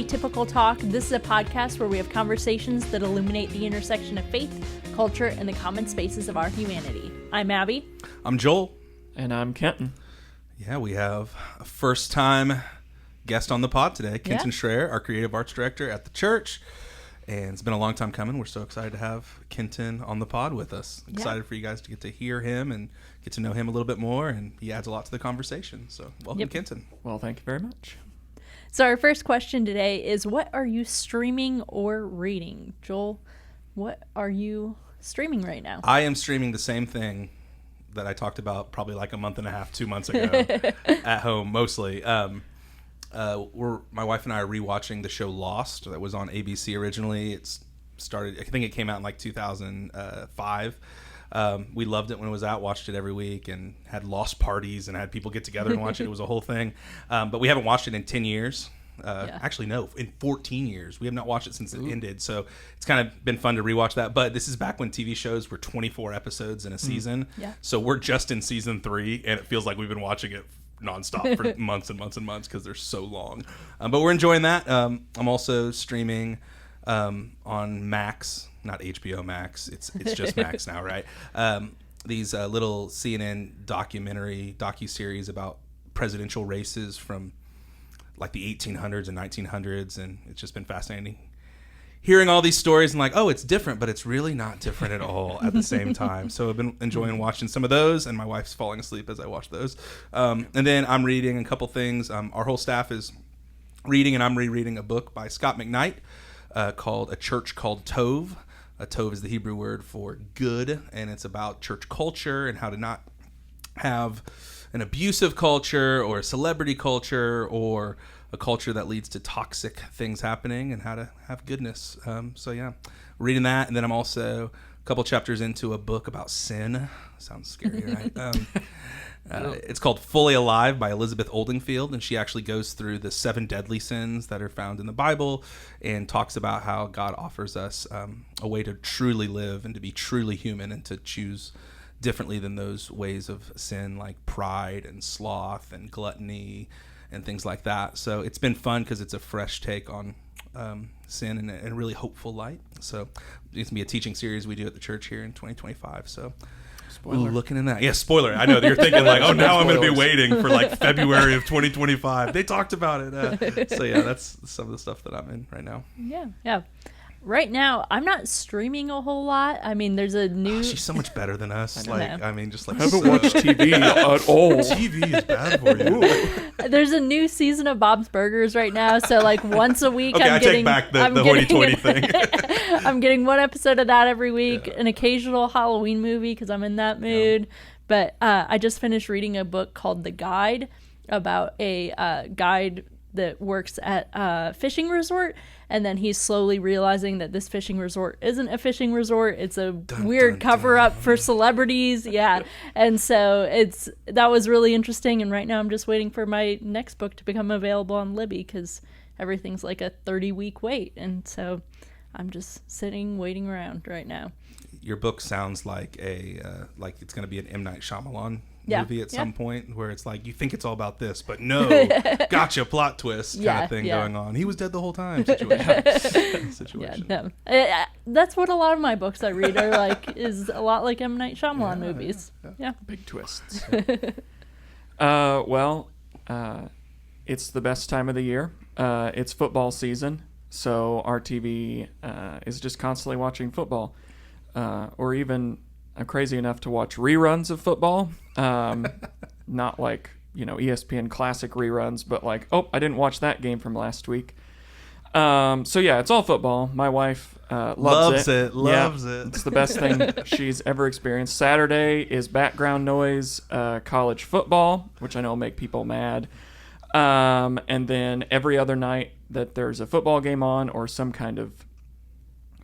Atypical Talk. This is a podcast where we have conversations that illuminate the intersection of faith, culture, and the common spaces of our humanity. I'm Abby. I'm Joel. And I'm Kenton. Yeah, we have a first-time guest on the pod today, Kenton Schreier, our creative arts director at the church. And it's been a long time coming. We're so excited to have Kenton on the pod with us. Excited for you guys to get to hear him and get to know him a little bit more. And he adds a lot to the conversation. So welcome, Kenton. Well, thank you very much. So our first question today is, what are you streaming or reading? Joel, what are you streaming right now? I am streaming the same thing that I talked about probably like a month and a half, 2 months ago at home, mostly. My wife and I are rewatching the show Lost that was on ABC originally. It's started, I think it came out in like 2005. We loved it when it was out, watched it every week, and had Lost parties and had people get together and watch it. It was a whole thing. But we haven't watched it in 10 years. Actually, no, in 14 years. We have not watched it since it ended. So it's kind of been fun to rewatch that. But this is back when TV shows were 24 episodes in a season. Yeah. So we're just in season 3, and it feels like we've been watching it nonstop for months and months and months because they're so long. But we're enjoying that. I'm also streaming on Max, not HBO Max. It's just Max now, right? These little CNN docuseries about presidential races from like the 1800s and 1900s, and it's just been fascinating hearing all these stories and like, oh, it's different, but it's really not different at all at the same time. So I've been enjoying watching some of those, and my wife's falling asleep as I watch those. And then I'm reading a couple things. Our whole staff is reading, and I'm rereading a book by Scott McKnight called A Church Called Tov. Tov is the Hebrew word for good, and it's about church culture and how to not have an abusive culture or a celebrity culture or a culture that leads to toxic things happening, and how to have goodness. Reading that, and then I'm also a couple chapters into a book about sin. Sounds scary, right? It's called Fully Alive by Elizabeth Oldingfield, and she actually goes through the 7 deadly sins that are found in the Bible and talks about how God offers us a way to truly live and to be truly human and to choose differently than those ways of sin like pride and sloth and gluttony and things like that. So it's been fun because it's a fresh take on sin in a really hopeful light. So it's going to be a teaching series we do at the church here in 2025. So Spoiler. Looking in that. Yeah, spoiler. I know you're thinking like, oh, now I'm going to be waiting for like February of 2025. They talked about it. So yeah, that's some of the stuff that I'm in right now. Yeah. Right now, I'm not streaming a whole lot. I mean, there's a new... she's so much better than us. I haven't watched TV at all. TV is bad for you. There's a new season of Bob's Burgers right now, so like once a week I take back the hoity-toity thing. I'm getting one episode of that every week, an occasional Halloween movie because I'm in that mood. Yeah. But I just finished reading a book called The Guide about a guide that works at a fishing resort, and then he's slowly realizing that this fishing resort isn't a fishing resort. It's a weird cover-up for celebrities. Yeah. And so that was really interesting, and right now I'm just waiting for my next book to become available on Libby because everything's like a 30-week wait, and so I'm just sitting waiting around right now. Your book sounds like like it's going to be an M. Night Shyamalan movie at some point, where it's like you think it's all about this, but no, gotcha, plot twist kind of thing going on. He was dead the whole time situation. Yeah, no. That's what a lot of my books I read are like, is a lot like M. Night Shyamalan movies. Yeah. Big twists. It's the best time of the year. It's football season, so our TV is just constantly watching football, or even I'm crazy enough to watch reruns of football. Not like, ESPN classic reruns, but like, oh, I didn't watch that game from last week. So yeah, it's all football. My wife loves it. Loves it. It's the best thing she's ever experienced. Saturday is background noise college football, which I know will make people mad. And then every other night that there's a football game on or some kind of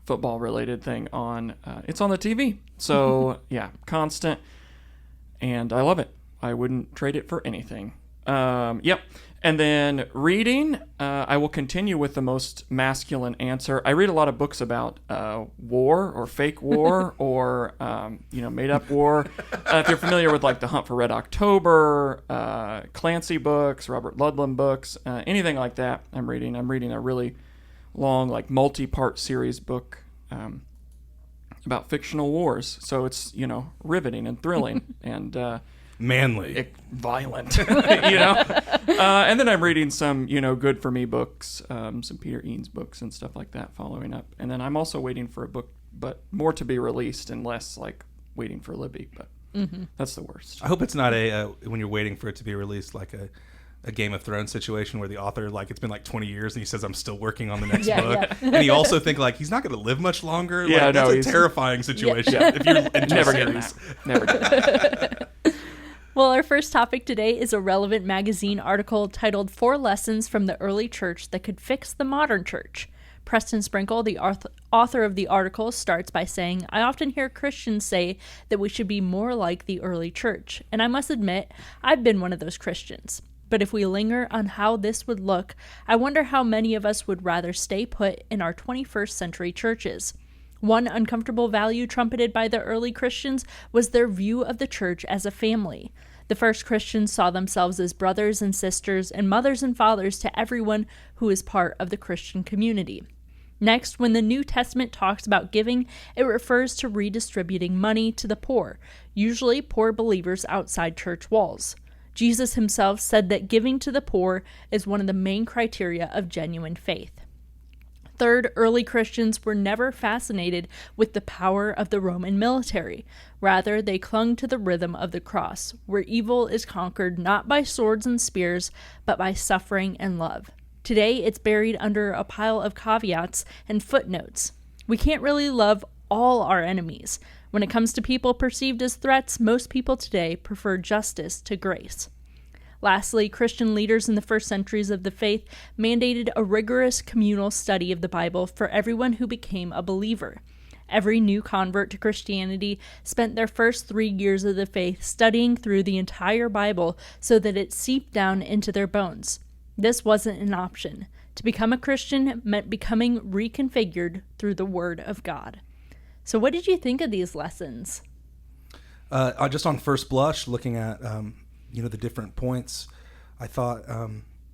football related thing on, it's on the TV. So yeah, constant, and I love it. I wouldn't trade it for anything. Yep. And then reading, I will continue with the most masculine answer. I read a lot of books about war or fake war or made up war. If you're familiar with like The Hunt for Red October, Clancy books, Robert Ludlum books, anything like that, I'm reading. I'm reading a really long, like multi-part series book about fictional wars. So it's riveting and thrilling and manly, violent, and then I'm reading some, good for me books, some Peter Eanes books and stuff like that following up. And then I'm also waiting for a book, but more to be released and less like waiting for Libby, but that's the worst. I hope it's not when you're waiting for it to be released, like a Game of Thrones situation where the author, like, it's been like 20 years and he says, I'm still working on the next book. Yeah. And you also think like, he's not going to live much longer. Yeah, like, that's a terrifying situation. If you're into Never a getting series. that. Never getting that. Well, our first topic today is a relevant magazine article titled 4 Lessons from the Early Church That Could Fix the Modern Church. Preston Sprinkle, the author of the article, starts by saying, I often hear Christians say that we should be more like the early church, and I must admit, I've been one of those Christians. But if we linger on how this would look, I wonder how many of us would rather stay put in our 21st century churches. One uncomfortable value trumpeted by the early Christians was their view of the church as a family. The first Christians saw themselves as brothers and sisters and mothers and fathers to everyone who is part of the Christian community. Next, when the New Testament talks about giving, it refers to redistributing money to the poor, usually poor believers outside church walls. Jesus himself said that giving to the poor is one of the main criteria of genuine faith. Third, early Christians were never fascinated with the power of the Roman military. Rather, they clung to the rhythm of the cross, where evil is conquered not by swords and spears, but by suffering and love. Today, it's buried under a pile of caveats and footnotes. We can't really love all our enemies. When it comes to people perceived as threats, most people today prefer justice to grace. Lastly, Christian leaders in the first centuries of the faith mandated a rigorous communal study of the Bible for everyone who became a believer. Every new convert to Christianity spent their first 3 years of the faith studying through the entire Bible so that it seeped down into their bones. This wasn't an option. To become a Christian meant becoming reconfigured through the Word of God. So what did you think of these lessons? Just on first blush, looking at the different points, I thought,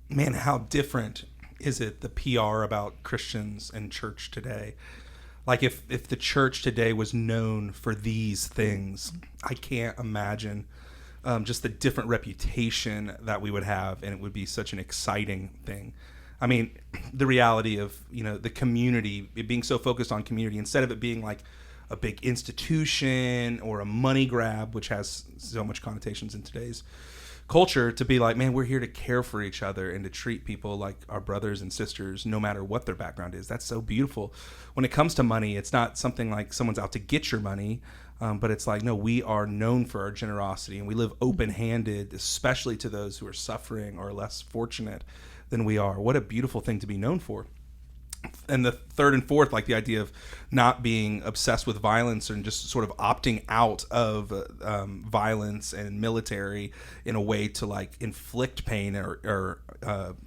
man, how different is it, the PR about Christians and church today? Like if the church today was known for these things, I can't imagine just the different reputation that we would have, and it would be such an exciting thing. I mean, the reality of, the community, it being so focused on community, instead of it being like a big institution or a money grab, which has so much connotations in today's culture, to be like, man, we're here to care for each other and to treat people like our brothers and sisters, no matter what their background is. That's so beautiful. When it comes to money, it's not something like someone's out to get your money, but it's like, no, we are known for our generosity, and we live open-handed, especially to those who are suffering or less fortunate than we are. What a beautiful thing to be known for. And the third and fourth, like the idea of not being obsessed with violence and just sort of opting out of violence and military in a way to like inflict pain or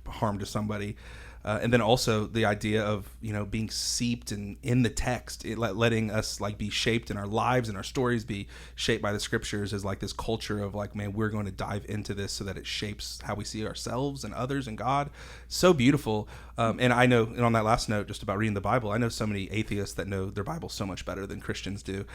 harm to somebody. And then also the idea of, being seeped in the text, letting us like be shaped in our lives and our stories be shaped by the scriptures, is like this culture of like, man, we're going to dive into this so that it shapes how we see ourselves and others and God. So beautiful. And I know, and on that last note, just about reading the Bible, I know so many atheists that know their Bible so much better than Christians do,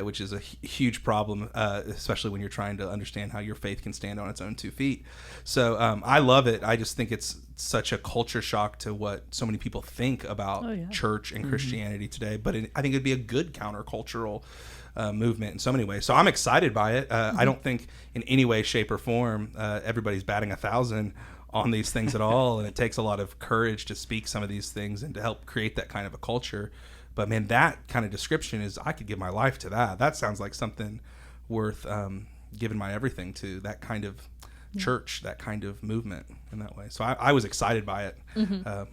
which is a huge problem, especially when you're trying to understand how your faith can stand on its own 2 feet. So I love it. I just think it's such a culture shock to what so many people think about church and Christianity today. But I think it'd be a good countercultural movement in so many ways. So I'm excited by it. I don't think in any way, shape, or form everybody's batting 1,000 on these things at all, and it takes a lot of courage to speak some of these things and to help create that kind of a culture. But man, that kind of description is, I could give my life to that. That sounds like something worth giving my everything to, that kind of church, that kind of movement in that way. So I was excited by it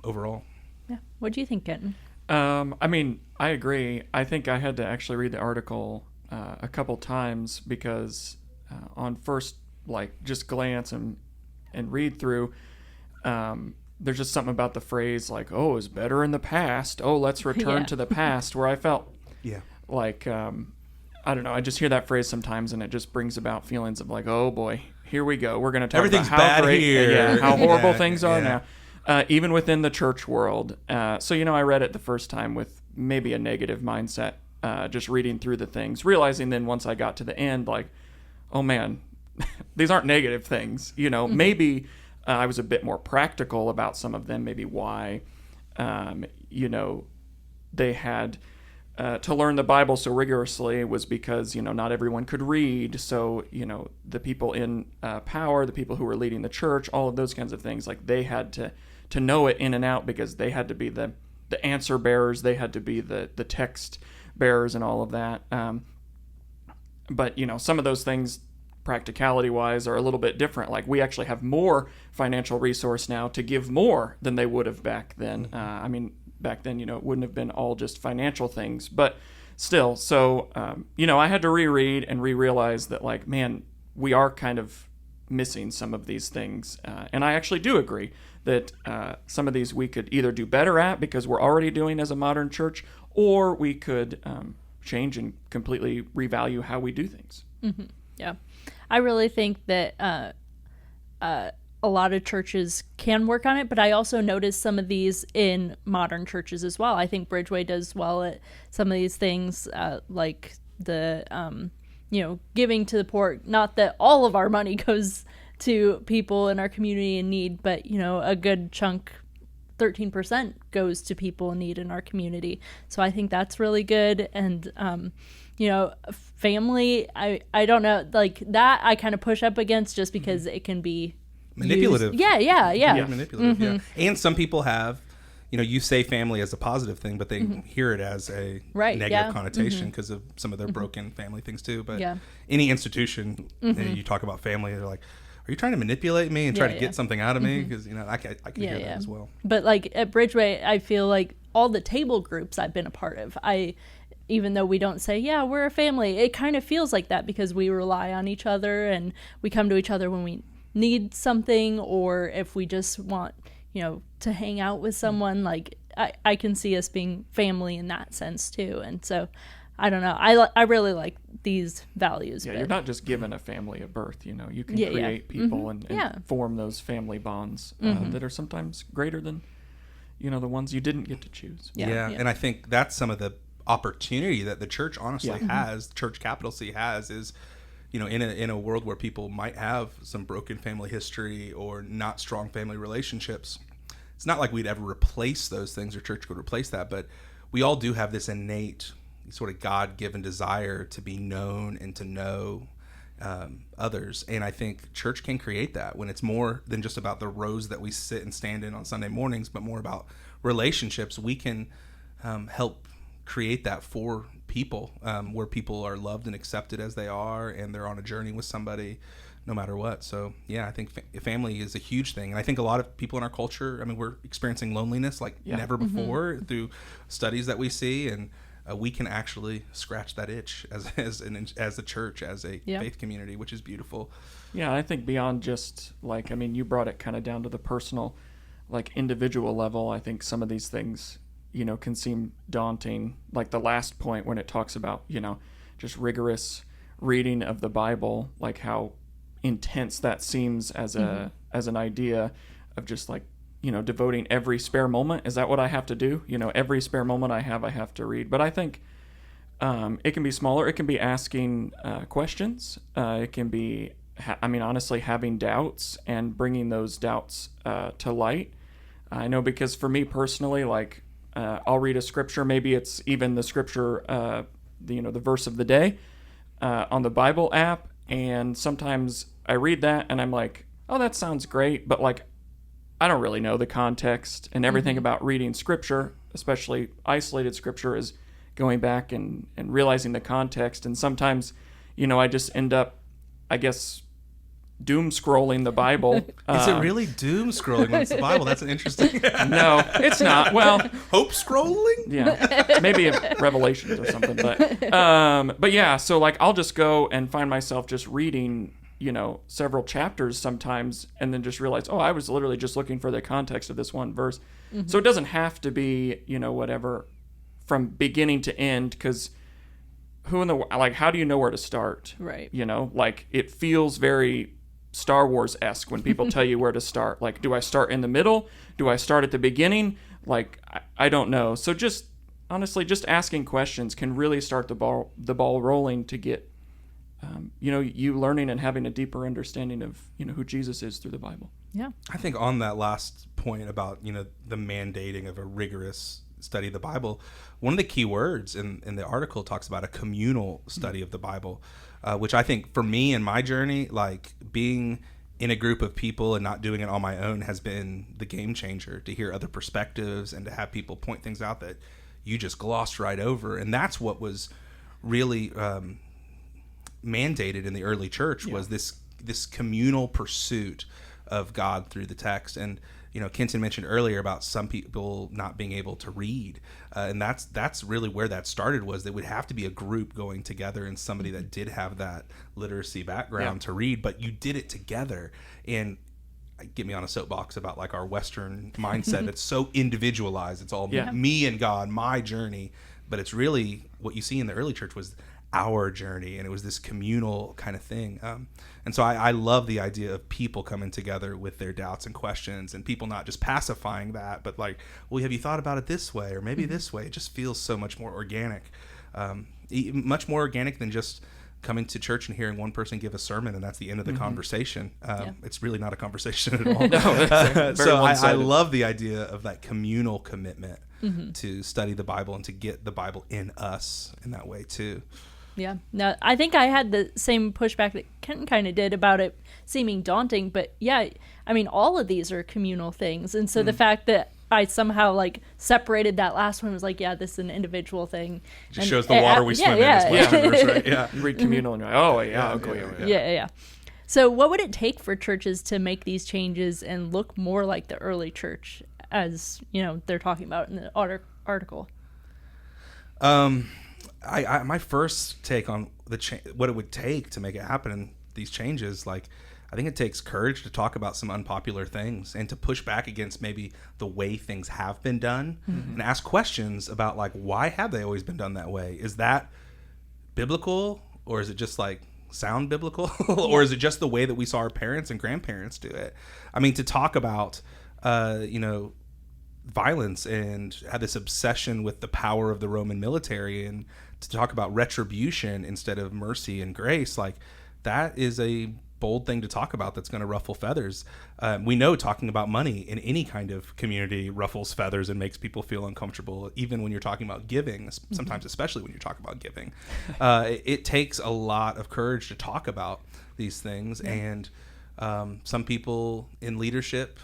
overall. Yeah. What do you think, Kenton? I mean, I agree. I think I had to actually read the article a couple times because on first, like, just glance and and read through, there's just something about the phrase like, oh, it's better in the past. Oh, let's return to the past, where I felt like, I don't know, I just hear that phrase sometimes and it just brings about feelings of like, oh boy, here we go. We're going to talk Everything's about how bad great, here. how horrible things are now, even within the church world. So, I read it the first time with maybe a negative mindset, just reading through the things, realizing then once I got to the end, like, oh man, these aren't negative things. Maybe I was a bit more practical about some of them, maybe why, they had to learn the Bible so rigorously was because, not everyone could read. So, the people in power, the people who were leading the church, all of those kinds of things, like they had to know it in and out because they had to be the answer bearers. They had to be the text bearers and all of that. But, some of those things, practicality-wise, are a little bit different. Like we actually have more financial resource now to give more than they would have back then. Back then, it wouldn't have been all just financial things, but still. So, I had to reread and re-realize that, like, man, we are kind of missing some of these things. And I actually do agree that some of these we could either do better at because we're already doing as a modern church, or we could change and completely revalue how we do things. Mm-hmm. Yeah. I really think that a lot of churches can work on it, but I also notice some of these in modern churches as well. I think Bridgeway does well at some of these things, like the, giving to the poor. Not that all of our money goes to people in our community in need, but, a good chunk, 13% goes to people in need in our community. So I think that's really good. And, family, I don't know, like that I kind of push up against just because it can be manipulative. Yeah. Manipulative, yeah. And some people have, you say family as a positive thing, but they hear it as a negative connotation because of some of their broken family things too. But any institution, you talk about family, they're like, are you trying to manipulate me and try to get something out of me? Because, I can hear that as well. But like at Bridgeway, I feel like all the table groups I've been a part of, even though we don't say, we're a family, it kind of feels like that because we rely on each other and we come to each other when we need something, or if we just want, to hang out with someone. Like I can see us being family in that sense too. And so I don't know. I really like these values. Yeah, you're not just giving a family a birth, you can create people and form those family bonds that are sometimes greater than, the ones you didn't get to choose. Yeah. And I think that's some of the opportunity that the church honestly has, church capital C has, is, in a world where people might have some broken family history or not strong family relationships. It's not like we'd ever replace those things or church could replace that, but we all do have this innate sort of God-given desire to be known and to know others. And I think church can create that when it's more than just about the rows that we sit and stand in on Sunday mornings, but more about relationships. We can help create that for people, where people are loved and accepted as they are, and they're on a journey with somebody no matter what. So I think family is a huge thing. And I think a lot of people in our culture, we're experiencing loneliness like never before through studies that we see, and we can actually scratch that itch as a church, as a faith community, which is beautiful. Yeah, I think beyond just like, you brought it kind of down to the personal, like individual level. I think some of these things, can seem daunting. Like the last point when it talks about, just rigorous reading of the Bible, like how intense that seems as as an idea of just like, devoting every spare moment. Is that what I have to do? Every spare moment I have to read. But I think it can be smaller. It can be asking questions. It can be, honestly, having doubts and bringing those doubts to light. I know because for me personally, like, I'll read a scripture. Maybe it's even the scripture, the verse of the day on the Bible app. And sometimes I read that and I'm like, oh, that sounds great. But like, I don't really know the context, and everything about reading scripture, especially isolated scripture, is going back and realizing the context. And sometimes, I just end up, I guess, doom scrolling the Bible. Is it really doom scrolling when it's the Bible? That's an interesting. No, it's not. Well, hope scrolling. Yeah, maybe Revelations or something. But yeah, so like I'll just go and find myself just reading, several chapters sometimes and then just realize, oh, I was literally just looking for the context of this one verse. So it doesn't have to be, whatever from beginning to end, because how do you know where to start? Right. It feels very Star Wars-esque when people tell you where to start. Like, do I start in the middle? Do I start at the beginning? Like, I don't know. So just honestly, just asking questions can really start the ball rolling to get, you learning and having a deeper understanding of, who Jesus is through the Bible. Yeah. I think on that last point about, the mandating of a rigorous study of the Bible, one of the key words in the article talks about a communal study of the Bible, which I think for me in my journey, like being in a group of people and not doing it on my own has been the game changer, to hear other perspectives and to have people point things out that you just glossed right over. And that's what was really mandated in the early church, was this communal pursuit of God through the text. And Kenton mentioned earlier about some people not being able to read, and that's really where that started. Was there would have to be a group going together and somebody that did have that literacy background to read, but you did it together. And get me on a soapbox about like our Western mindset. It's so individualized. It's all me and God, my journey. But it's really what you see in the early church was our journey, and it was this communal kind of thing. And so I love the idea of people coming together with their doubts and questions, and people not just pacifying that, but like, well, have you thought about it this way or maybe this way? It just feels so much more organic, much more organic than just coming to church and hearing one person give a sermon and that's the end of the conversation. It's really not a conversation at all. No, so I love the idea of that communal commitment to study the Bible and to get the Bible in us in that way too. Yeah. No, I think I had the same pushback that Kenton kind of did about it seeming daunting, but yeah, I mean, all of these are communal things. And so the fact that I somehow like separated that last one was like, yeah, this is an individual thing. Just and shows the water we swim in as Westerners, right? Yeah. You read communal and you're like, oh yeah, okay. Yeah. So what would it take for churches to make these changes and look more like the early church, as they're talking about in the article? My first take on what it would take to make it happen in these changes, like I think it takes courage to talk about some unpopular things and to push back against maybe the way things have been done and ask questions about like, why have they always been done that way? Is that biblical, or is it just like sound biblical or is it just the way that we saw our parents and grandparents do it? I mean, to talk about violence and have this obsession with the power of the Roman military, and to talk about retribution instead of mercy and grace, like that is a bold thing to talk about that's going to ruffle feathers. We know talking about money in any kind of community ruffles feathers and makes people feel uncomfortable, even when you're talking about giving, sometimes especially when you're talking about giving. It takes a lot of courage to talk about these things, and some people in leadership,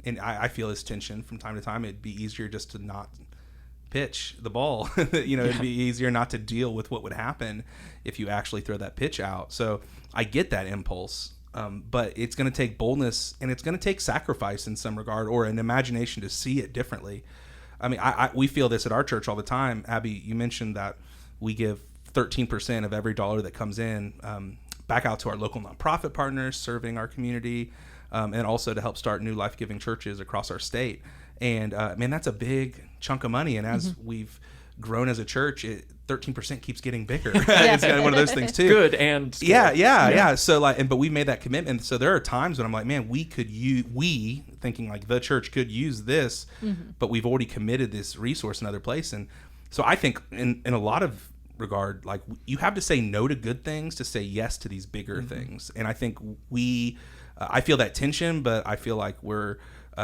and I feel this tension from time to time, it'd be easier just to not pitch the ball. It'd be easier not to deal with what would happen if you actually throw that pitch out. So I get that impulse, but it's going to take boldness, and it's going to take sacrifice in some regard, or an imagination to see it differently. I mean, we feel this at our church all the time. Abby, you mentioned that we give 13% of every dollar that comes in back out to our local nonprofit partners serving our community, and also to help start new life-giving churches across our state. And man, that's a big chunk of money. And as we've grown as a church, 13% keeps getting bigger. It's kind of one of those things too. Good and scary. Yeah. So but we made that commitment. So there are times when I'm like, man, we thinking like the church could use this, but we've already committed this resource in another place. And so I think in a lot of regard, like you have to say no to good things to say yes to these bigger things. And I think I feel that tension, but I feel like we're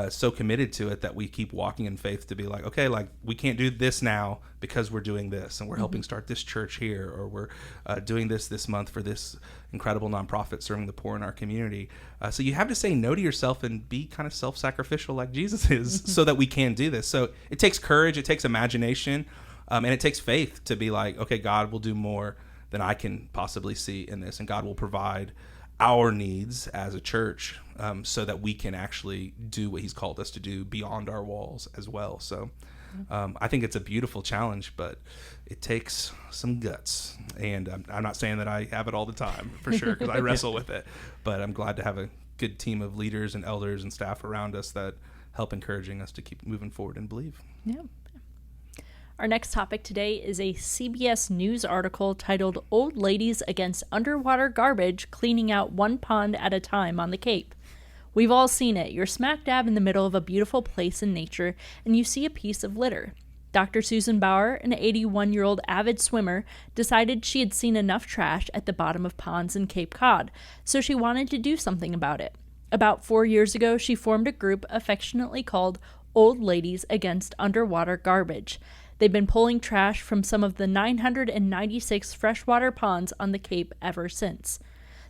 so committed to it that we keep walking in faith to be like, okay, like we can't do this now because we're doing this, and we're helping start this church here, or we're doing this month for this incredible nonprofit serving the poor in our community. So you have to say no to yourself and be kind of self-sacrificial like Jesus is so that we can do this. So it takes courage, it takes imagination, and it takes faith to be like, okay, God will do more than I can possibly see in this, and God will provide our needs as a church, so that we can actually do what he's called us to do beyond our walls as well. So I think it's a beautiful challenge, but it takes some guts. And I'm not saying that I have it all the time, for sure, because I wrestle with it. But I'm glad to have a good team of leaders and elders and staff around us that help encouraging us to keep moving forward and believe. Yeah. Our next topic today is a CBS News article titled "Old Ladies Against Underwater Garbage Cleaning Out One Pond at a Time on the Cape." We've all seen it. You're smack dab in the middle of a beautiful place in nature, and you see a piece of litter. Dr. Susan Bauer, an 81-year-old avid swimmer, decided she had seen enough trash at the bottom of ponds in Cape Cod, so she wanted to do something about it. About 4 years ago, she formed a group affectionately called Old Ladies Against Underwater Garbage. They've been pulling trash from some of the 996 freshwater ponds on the Cape ever since.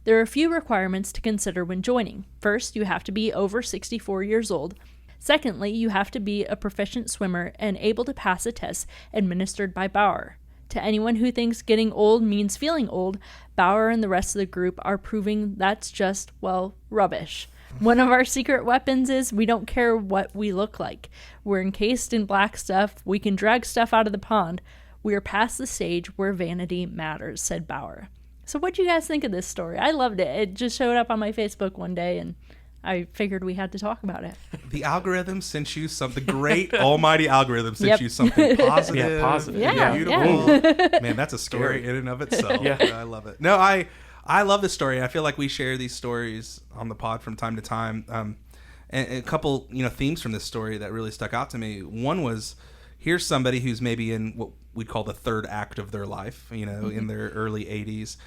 There are a few requirements to consider when joining. First, you have to be over 64 years old. Secondly, you have to be a proficient swimmer and able to pass a test administered by Bauer. To anyone who thinks getting old means feeling old, Bauer and the rest of the group are proving that's just, well, rubbish. One of our secret weapons is we don't care what we look like. We're encased in black stuff. We can drag stuff out of the pond. We are past the stage where vanity matters, said Bauer. So what do you guys think of this story? I loved it. It just showed up on my Facebook one day, and I figured we had to talk about it. The algorithm sent you something, the great almighty algorithm sent you something positive. Yeah, positive. Yeah, beautiful. Yeah. Man, that's a story in and of itself. Yeah. I love it. No, I love this story. I feel like we share these stories on the pod from time to time. And a couple, themes from this story that really stuck out to me. One was, here's somebody who's maybe in what we'd call the third act of their life, in their early 80s,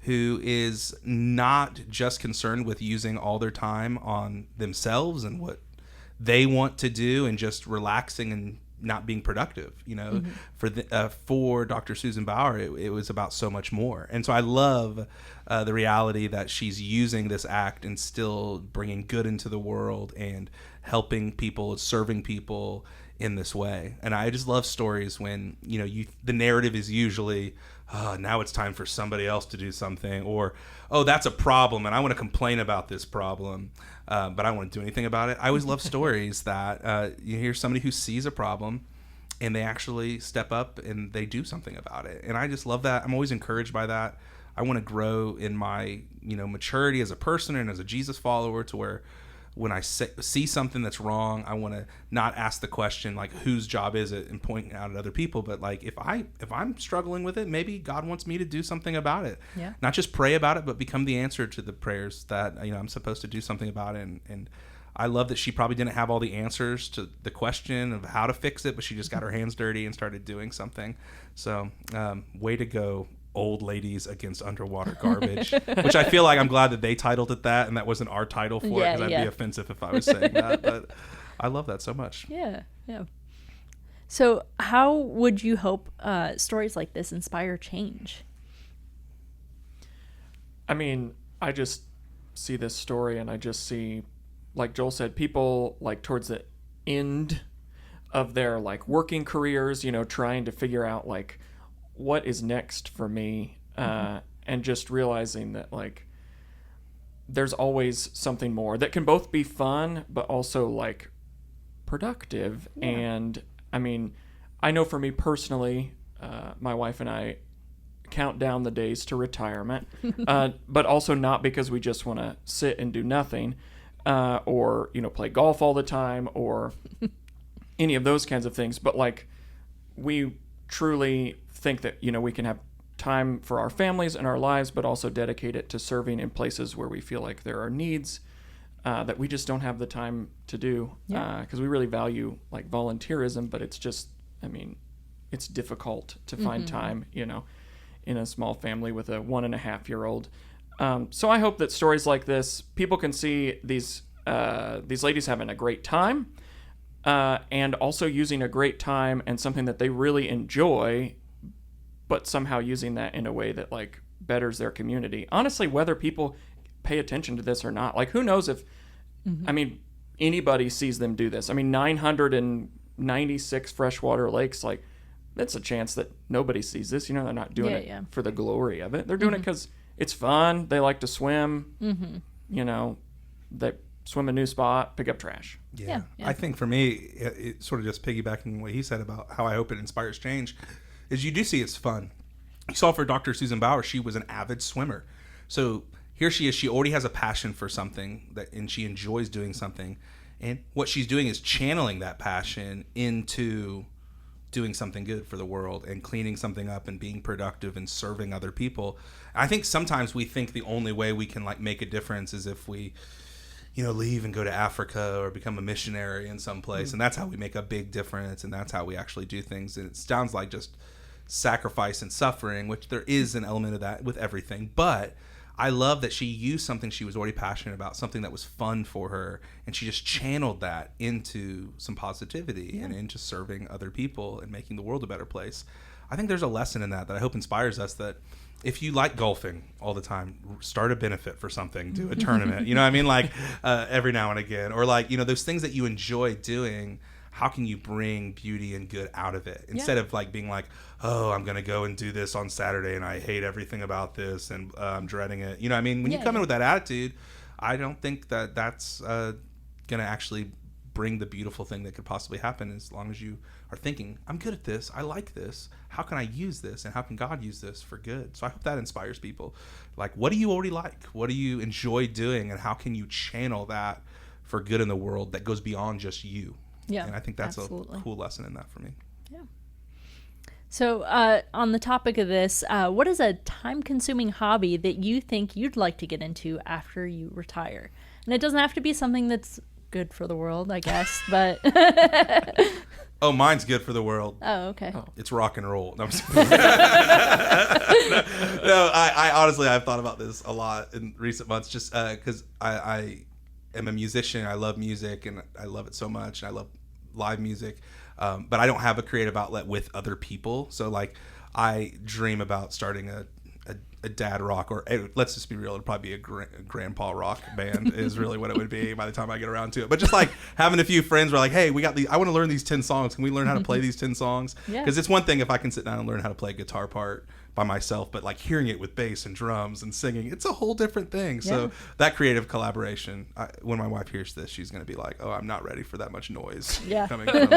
who is not just concerned with using all their time on themselves and what they want to do and just relaxing and not being productive. For Dr. Susan Bauer, it was about so much more. And so I love the reality that she's using this act and still bringing good into the world and helping people, serving people in this way. And I just love stories when, the narrative is usually, oh, now it's time for somebody else to do something, or, oh, that's a problem and I want to complain about this problem, but I don't want to do anything about it. I always love stories that you hear somebody who sees a problem and they actually step up and they do something about it. And I just love that. I'm always encouraged by that. I want to grow in my, maturity as a person and as a Jesus follower to where when I see something that's wrong, I want to not ask the question like whose job is it and point out at other people, but like if I'm struggling with it, maybe God wants me to do something about it. Yeah. Not just pray about it, but become the answer to the prayers that I'm supposed to do something about it. And I love that she probably didn't have all the answers to the question of how to fix it, but she just got her hands dirty and started doing something. So way to go, Old Ladies Against Underwater Garbage, which I feel like I'm glad that they titled it that and that wasn't our title for it, because I'd be offensive if I was saying that, but I love that so much. Yeah. So how would you hope stories like this inspire change? I mean, I just see this story and I just see, like Joel said, people like towards the end of their like working careers, trying to figure out like what is next for me, and just realizing that like there's always something more that can both be fun but also like productive. Yeah. And I mean, I know for me personally, my wife and I count down the days to retirement, but also not because we just want to sit and do nothing, or play golf all the time or any of those kinds of things, but like we truly think that we can have time for our families and our lives, but also dedicate it to serving in places where we feel like there are needs that we just don't have the time to do, because we really value like volunteerism, but it's just, I mean, it's difficult to find time in a small family with a 1.5-year-old. So I hope that stories like this, people can see these ladies having a great time, and also using a great time and something that they really enjoy, but somehow using that in a way that like betters their community. Honestly, whether people pay attention to this or not, like who knows if, I mean, anybody sees them do this. I mean, 996 freshwater lakes, like that's a chance that nobody sees this. They're not doing it for the glory of it. They're doing it because it's fun. They like to swim. They swim a new spot, pick up trash. Yeah. I think for me, it sort of just piggybacking what he said about how I hope it inspires change, is you do see it's fun. You saw for Dr. Susan Bauer, she was an avid swimmer. So here she is. She already has a passion for something, and she enjoys doing something. And what she's doing is channeling that passion into doing something good for the world and cleaning something up and being productive and serving other people. I think sometimes we think the only way we can like make a difference is if we, leave and go to Africa or become a missionary in some place. And that's how we make a big difference. And that's how we actually do things. And it sounds like just sacrifice and suffering, which there is an element of that with everything. But I love that she used something she was already passionate about, something that was fun for her, and she just channeled that into some positivity and into serving other people and making the world a better place. I think there's a lesson in that I hope inspires us, that if you like golfing all the time, start a benefit for something, do a tournament, every now and again, or those things that you enjoy doing. How can you bring beauty and good out of it instead of being like, oh, I'm going to go and do this on Saturday and I hate everything about this and I'm dreading it. When you come in with that attitude, I don't think that that's going to actually bring the beautiful thing that could possibly happen, as long as you are thinking, I'm good at this. I like this. How can I use this? And how can God use this for good? So I hope that inspires people. Like, what do you already like? What do you enjoy doing? And how can you channel that for good in the world that goes beyond just you? Yeah, and I think that's a cool lesson in that for me. Yeah. So on the topic of this, what is a time-consuming hobby that you think you'd like to get into after you retire? And it doesn't have to be something that's good for the world, I guess, but... Oh, mine's good for the world. Oh, okay. Oh. It's rock and roll. No, I honestly, I've thought about this a lot in recent months, just because I am a musician. I love music, and I love it so much. And I love live music, but I don't have a creative outlet with other people. So I dream about starting a dad rock, or let's just be real, it'd probably be a grandpa rock band is really what it would be by the time I get around to it. But just having a few friends who are like, hey, we got these, I want to learn these 10 songs. Can we learn how to play these 10 songs? Because it's one thing if I can sit down and learn how to play a guitar part by myself, but hearing it with bass and drums and singing, it's a whole different thing. So that creative collaboration, when my wife hears this, she's going to be like, oh, I'm not ready for that much noise coming from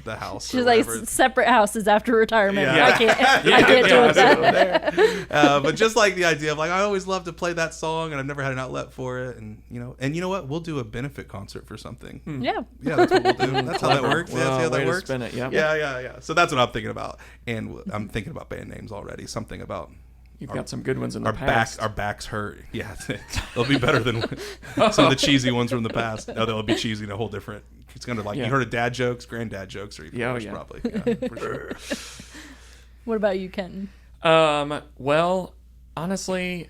the house. She's like, separate houses after retirement. I can't do that. But just the idea of I always loved to play that song and I've never had an outlet for it. And you know what? We'll do a benefit concert for something. Yeah, that's what we'll do. That's how that works. Well, that's how that works. Spin it, yeah. So that's what I'm thinking about. And I'm thinking about band names already. Something about you've got some good ones in the past. Our backs hurt. Yeah, they'll be better than some of the cheesy ones from the past. No, they'll be cheesy in a whole different. It's gonna you heard of dad jokes, granddad jokes, or even worse, probably. Yeah, for sure. What about you, Kenton? Well, honestly,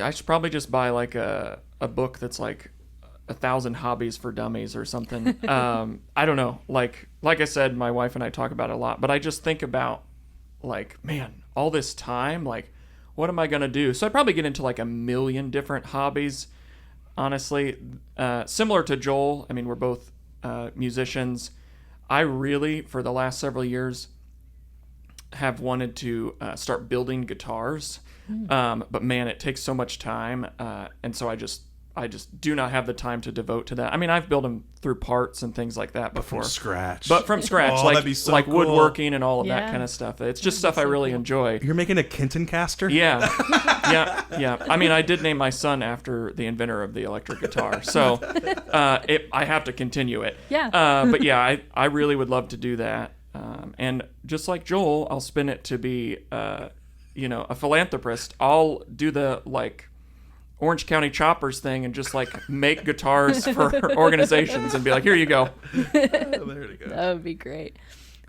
I should probably just buy a book that's 1,000 hobbies for dummies or something. I don't know. Like I said, my wife and I talk about it a lot, but I just think about man, all this time, what am I going to do? So I'd probably get into a million different hobbies, honestly. Similar to Joel, I mean, we're both musicians. I really, for the last several years, have wanted to start building guitars. But man, it takes so much time. And so I just do not have the time to devote to that. I mean, I've built them through parts and things like that before. But from scratch. Oh, that'd be so cool. Woodworking and all of that kind of stuff. It's just stuff I really enjoy. You're making a Kenton caster? Yeah. Yeah. I mean, I did name my son after the inventor of the electric guitar. So I have to continue it. Yeah. But yeah, I really would love to do that. And just like Joel, I'll spin it to be, a philanthropist. I'll do the Orange County Choppers thing and just make guitars for organizations and be like, here you go. There you go. That would be great.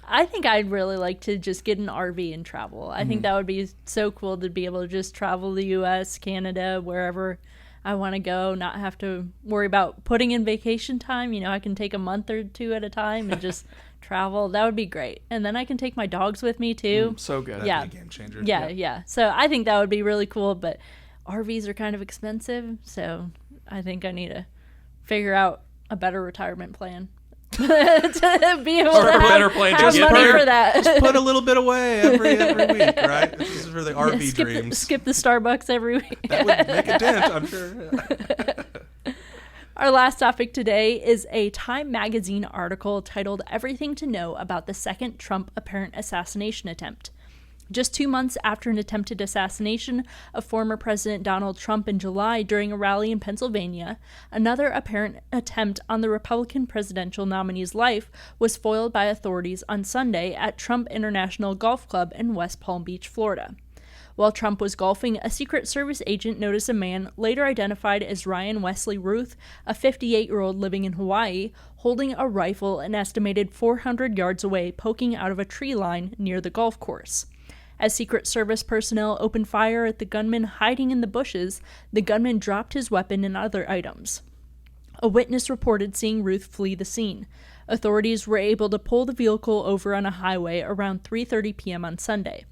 I think I'd really like to just get an RV and travel. I think that would be so cool to be able to just travel the U.S., Canada, wherever I want to go, not have to worry about putting in vacation time. I can take a month or two at a time and just travel. That would be great. And then I can take my dogs with me too. So good. That'd be a game changer. Yeah. So I think that would be really cool, but RVs are kind of expensive, so I think I need to figure out a better retirement plan to be able to have money for that. Just put a little bit away every week, right? This is for the RV dreams. Skip the Starbucks every week. That would make a dent, I'm sure. Our last topic today is a Time magazine article titled Everything to Know About the Second Trump Apparent Assassination Attempt. Just 2 months after an attempted assassination of former President Donald Trump in July during a rally in Pennsylvania, another apparent attempt on the Republican presidential nominee's life was foiled by authorities on Sunday at Trump International Golf Club in West Palm Beach, Florida. While Trump was golfing, a Secret Service agent noticed a man, later identified as Ryan Wesley Ruth, a 58-year-old living in Hawaii, holding a rifle an estimated 400 yards away, poking out of a tree line near the golf course. As Secret Service personnel opened fire at the gunman hiding in the bushes, the gunman dropped his weapon and other items. A witness reported seeing Ruth flee the scene. Authorities were able to pull the vehicle over on a highway around 3:30 p.m. on Sunday.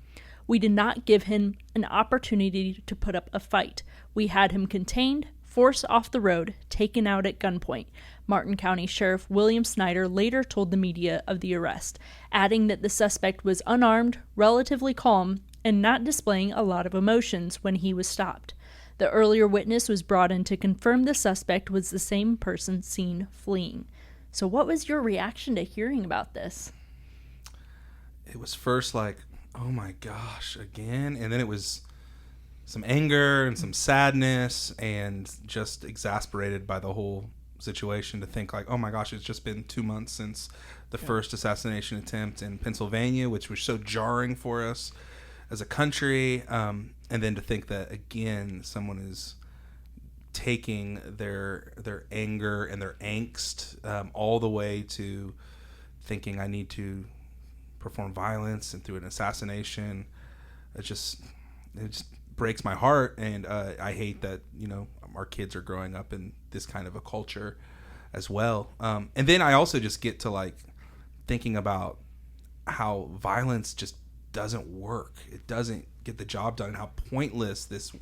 We did not give him an opportunity to put up a fight. We had him contained, forced off the road, taken out at gunpoint, Martin County Sheriff William Snyder later told the media of the arrest, adding that the suspect was unarmed, relatively calm, and not displaying a lot of emotions when he was stopped. The earlier witness was brought in to confirm the suspect was the same person seen fleeing. So what was your reaction to hearing about this? It was first like, oh my gosh, again? And then it was some anger and some sadness and just exasperated by the whole situation to think like, oh my gosh, it's just been 2 months since the first assassination attempt in Pennsylvania, which was so jarring for us as a country. And then to think that, again, someone is taking their anger and their angst all the way to thinking I need to perform violence and through an assassination. It just breaks my heart, and I hate that our kids are growing up in this kind of a culture as well. And then I also just get to like thinking about how violence just doesn't work. It doesn't get the job done, and how pointless this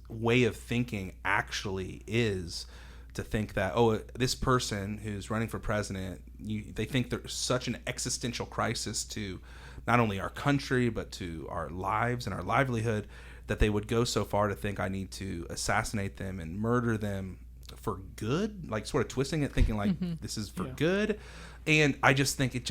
way of thinking actually is. To think that, oh, this person who's running for president, they think there's such an existential crisis to not only our country but to our lives and our livelihood, that they would go so far to think I need to assassinate them and murder them for good, like sort of twisting it, thinking like this is for good. And I just think it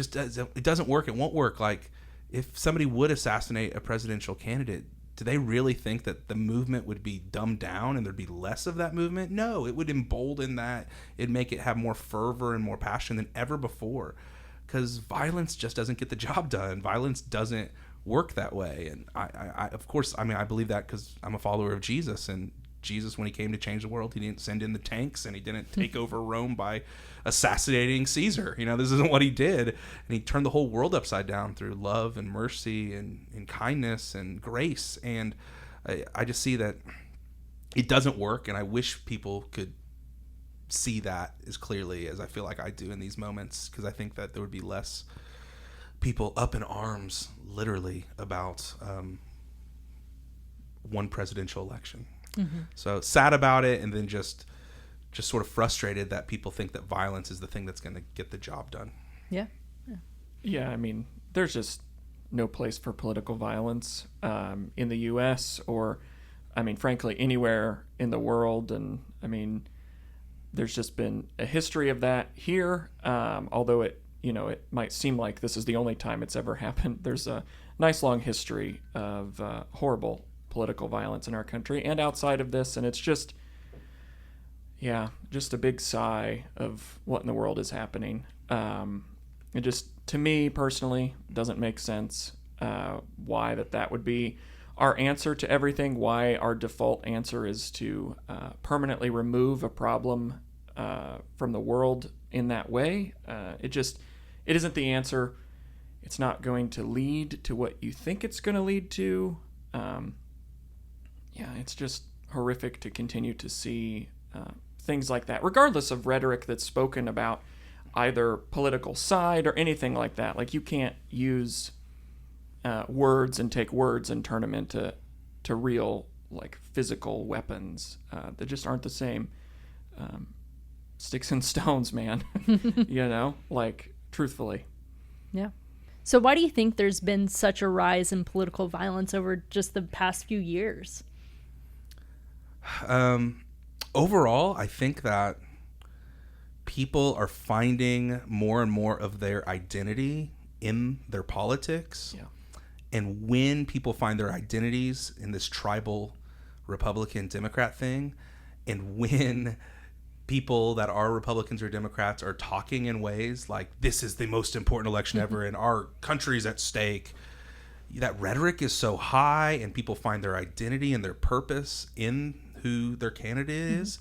doesn't work. It won't work. Like, if somebody would assassinate a presidential candidate, do they really think that the movement would be dumbed down and there'd be less of that movement? No, it would embolden that. It'd make it have more fervor and more passion than ever before, because violence just doesn't get the job done. Violence doesn't work that way. And I of course, I believe that because I'm a follower of Jesus, and Jesus, when he came to change the world, he didn't send in the tanks and he didn't take over Rome by assassinating Caesar. This isn't what he did. And he turned the whole world upside down through love and mercy and kindness and grace. And I just see that it doesn't work, and I wish people could see that as clearly as I feel like I do in these moments, because I think that there would be less people up in arms, literally, about one presidential election. So sad about it, and then just sort of frustrated that people think that violence is the thing that's going to get the job done. Yeah. There's just no place for political violence in the U.S. or, frankly, anywhere in the world. And, there's just been a history of that here, although it might seem like this is the only time it's ever happened. There's a nice long history of horrible political violence in our country and outside of this, and it's just a big sigh of what in the world is happening. It just, to me personally, doesn't make sense why that would be our answer to everything, why our default answer is to permanently remove a problem from the world in that way. It isn't the answer. It's not going to lead to what you think it's going to lead to. It's just horrific to continue to see things like that, regardless of rhetoric that's spoken about either political side or anything like that. Like, you can't use words and take words and turn them into real, like, physical weapons. They just aren't the same. Sticks and stones, man. Truthfully. Yeah. So why do you think there's been such a rise in political violence over just the past few years? overall, I think that people are finding more and more of their identity in their politics. Yeah. And when people find their identities in this tribal Republican Democrat thing, and when people that are Republicans or Democrats are talking in ways like, this is the most important election ever and our country's at stake, that rhetoric is so high and people find their identity and their purpose in who their candidate is.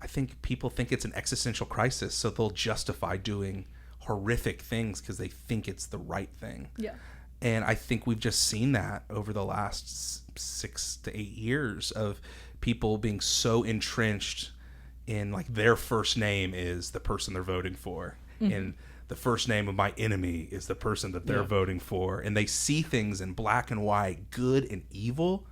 I think people think it's an existential crisis, so they'll justify doing horrific things because they think it's the right thing. Yeah. And I think we've just seen that over the last 6 to 8 years of people being so entrenched in, like, their first name is the person they're voting for. And the first name of my enemy is the person that they're voting for. And they see things in black and white, good and evil.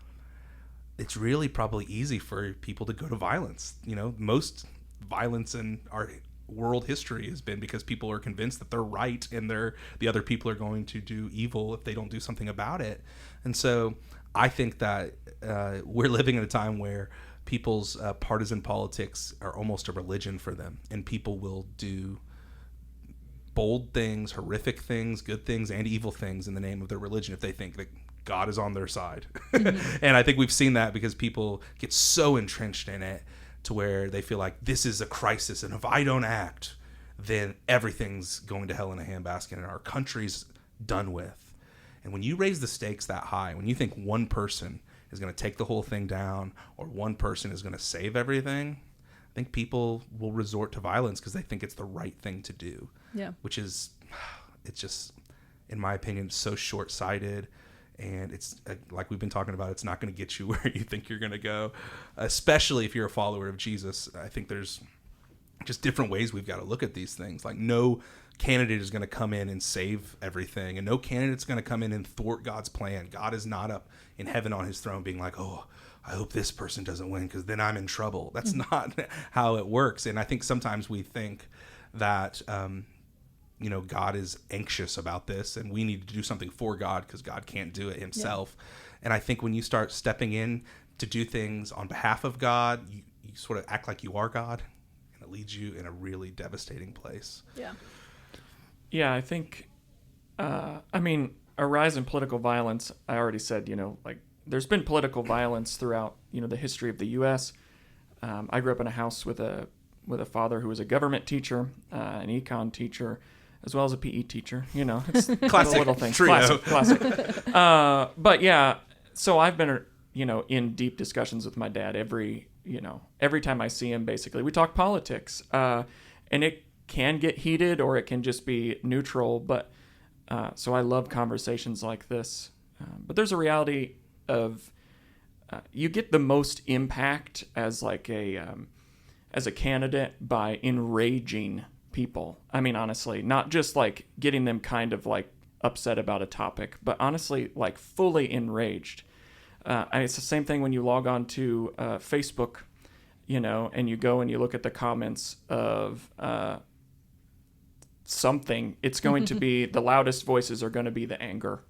It's really probably easy for people to go to violence. Most violence in our world history has been because people are convinced that they're right and the other people are going to do evil if they don't do something about it. And so I think that we're living in a time where people's partisan politics are almost a religion for them, and people will do bold things, horrific things, good things, and evil things in the name of their religion if they think that God is on their side. And I think we've seen that because people get so entrenched in it to where they feel like this is a crisis, and if I don't act, then everything's going to hell in a handbasket and our country's done with. And when you raise the stakes that high, when you think one person is going to take the whole thing down or one person is going to save everything, I think people will resort to violence because they think it's the right thing to do. Yeah. Which is, it's just, in my opinion, so short-sighted. And it's like we've been talking about, it's not going to get you where you think you're going to go, especially if you're a follower of Jesus. I think there's just different ways we've got to look at these things. Like, no candidate is going to come in and save everything, and no candidate's going to come in and thwart God's plan. God is not up in heaven on his throne being like, oh, I hope this person doesn't win because then I'm in trouble. That's not how it works. And I think sometimes we think that God is anxious about this and we need to do something for God because God can't do it himself. Yeah. And I think when you start stepping in to do things on behalf of God, you sort of act like you are God, and it leads you in a really devastating place. Yeah. Yeah, I think, a rise in political violence, I already said, there's been political violence throughout, the history of the U.S. I grew up in a house with a father who was a government teacher, an econ teacher, as well as a PE teacher. It's classic little things. Trio. Classic. But yeah, so I've been, in deep discussions with my dad every time I see him. Basically, we talk politics, and it can get heated or it can just be neutral. But so I love conversations like this. But there's a reality of you get the most impact as like as a candidate by enraging people. I mean, honestly, not just like getting them kind of like upset about a topic, but honestly, like fully enraged. It's the same thing when you log on to Facebook, and you go and you look at the comments of something. It's going to be the loudest voices are going to be the anger.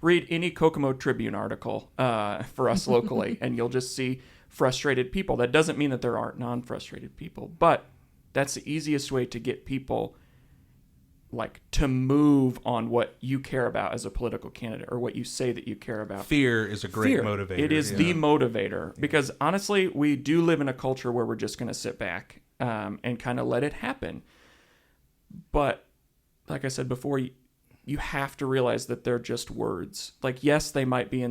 Read any Kokomo Tribune article for us locally, and you'll just see frustrated people. That doesn't mean that there aren't non-frustrated people, but that's the easiest way to get people like to move on what you care about as a political candidate or what you say that you care about. Fear is a great motivator. It is the motivator because honestly, we do live in a culture where we're just going to sit back and kind of let it happen. But like I said before, you have to realize that they're just words. Like, yes, they might be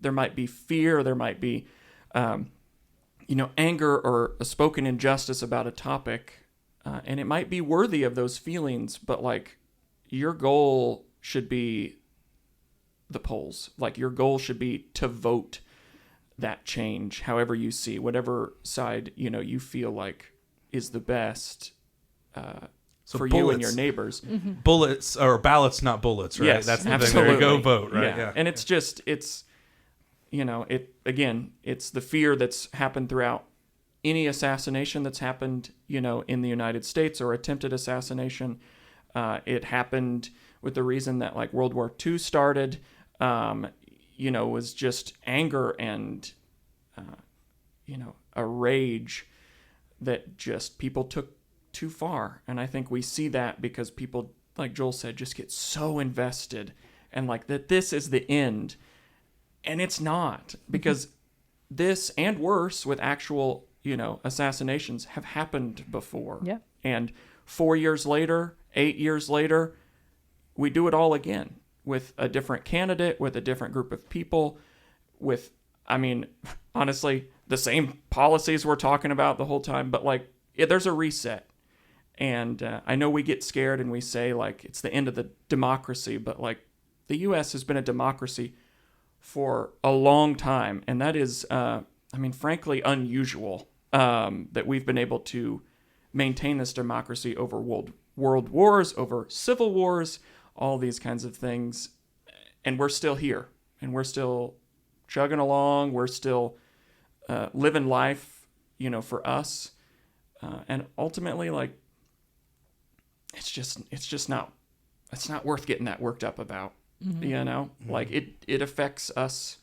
there might be fear, there might be anger or a spoken injustice about a topic, and it might be worthy of those feelings, but like your goal should be the polls. Like your goal should be to vote that change, however you see, whatever side, you feel like is the best for bullets, you and your neighbors. Mm-hmm. Bullets or ballots, not bullets, right? Yes, that's the absolutely. thing. There you go, vote, right? Yeah. And it's it's the fear that's happened throughout any assassination that's happened, in the United States or attempted assassination. It happened with the reason that like World War II started, was just anger and, a rage that just people took too far. And I think we see that because people, like Joel said, just get so invested and like that this is the end. And it's not, because this and worse with actual, assassinations have happened before. Yeah. And 4 years later, 8 years later, we do it all again with a different candidate, with a different group of people, with, honestly, the same policies we're talking about the whole time, but like, there's a reset. And I know we get scared and we say like it's the end of the democracy, but like the U.S. has been a democracy for a long time, and that is, frankly, unusual that we've been able to maintain this democracy over world wars, over civil wars, all these kinds of things, and we're still here, and we're still chugging along, we're still living life, for us, and ultimately, like, it's not worth getting that worked up about. Like it affects us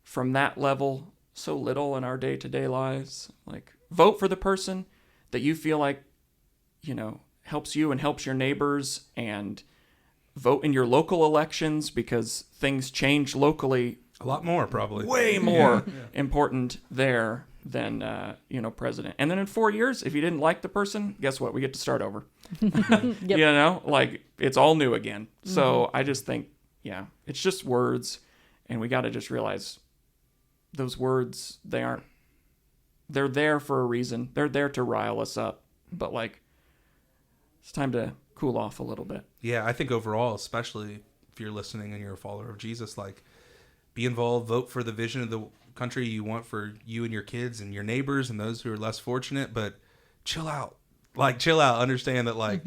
from that level so little in our day-to-day lives. Like, vote for the person that you feel like, helps you and helps your neighbors, and vote in your local elections, because things change locally a lot more, probably way more important there than, president. And then in 4 years, if you didn't like the person, guess what? We get to start over. Yep. Like it's all new again. So I just think, it's just words, and we got to just realize those words, they're there for a reason. They're there to rile us up, but like, it's time to cool off a little bit. Yeah, I think overall, especially if you're listening and you're a follower of Jesus, like, be involved, vote for the vision of the country you want for you and your kids and your neighbors and those who are less fortunate, but chill out. Understand that, like,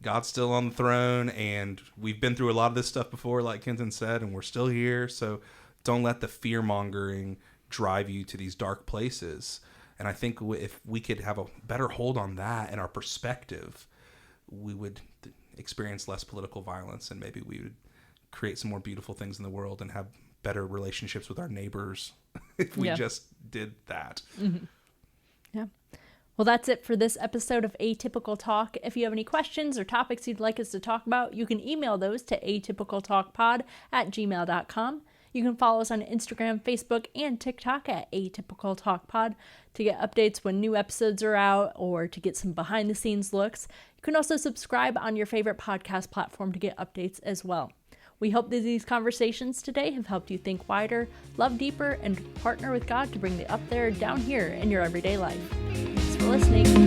God's still on the throne, and we've been through a lot of this stuff before, like Kenton said, and we're still here. So don't let the fear-mongering drive you to these dark places. And I think if we could have a better hold on that and our perspective, we would experience less political violence, and maybe we would create some more beautiful things in the world and have better relationships with our neighbors if we just did that. Yeah. Well, that's it for this episode of Atypical Talk. If you have any questions or topics you'd like us to talk about, you can email those to atypicaltalkpod@gmail.com. You can follow us on Instagram, Facebook, and TikTok at Atypical Talk Pod to get updates when new episodes are out, or to get some behind-the-scenes looks. You can also subscribe on your favorite podcast platform to get updates as well. We hope that these conversations today have helped you think wider, love deeper, and partner with God to bring the up there down here in your everyday life. Thanks for listening.